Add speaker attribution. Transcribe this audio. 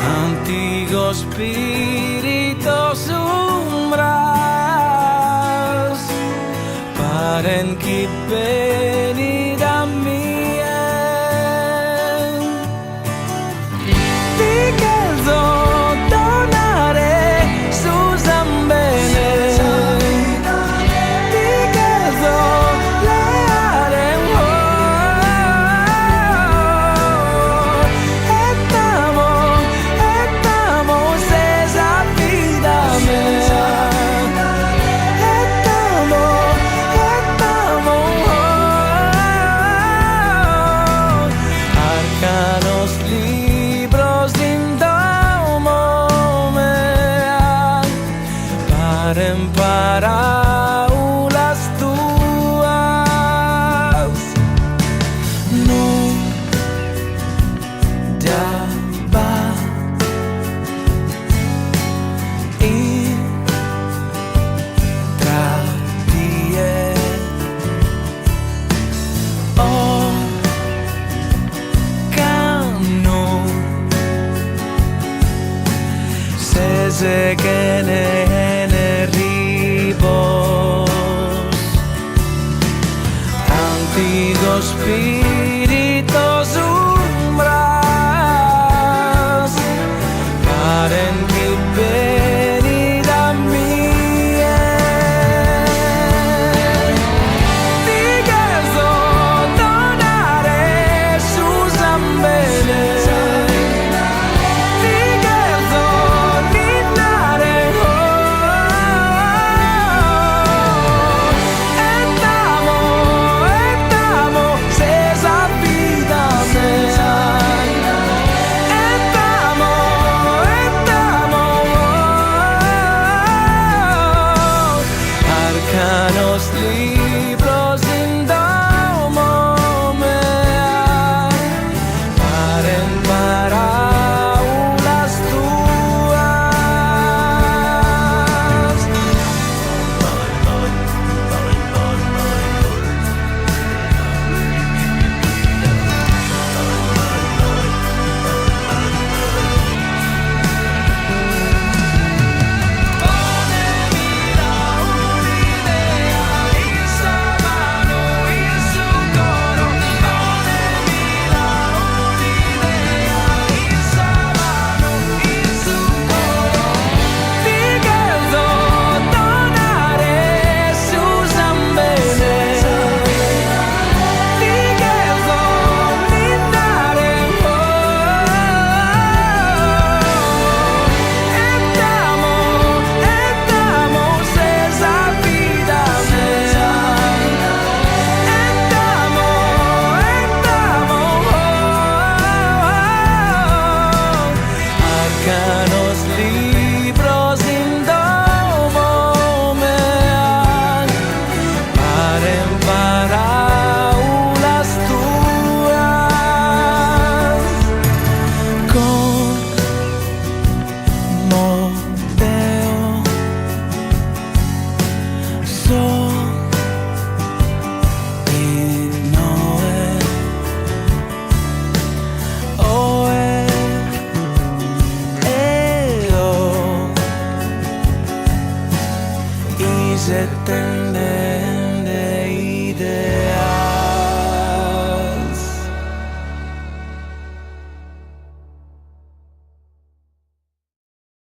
Speaker 1: Antiguos spiritos umbras paren ki venida mien Tikelzo donare Susan bene Tikelzo leare Estamos esa vida mea Arcanos libros indomo mea paren para ulas tuas no dapat se que ne ribos antiguos spiritos umbras paren ki venida mien Tikelzo donare Susan bene Arcanos libros indomo mea paren para ulas tuas Arcanos libros indomo mea paren para ulas tuas como veo sol y no se tende ide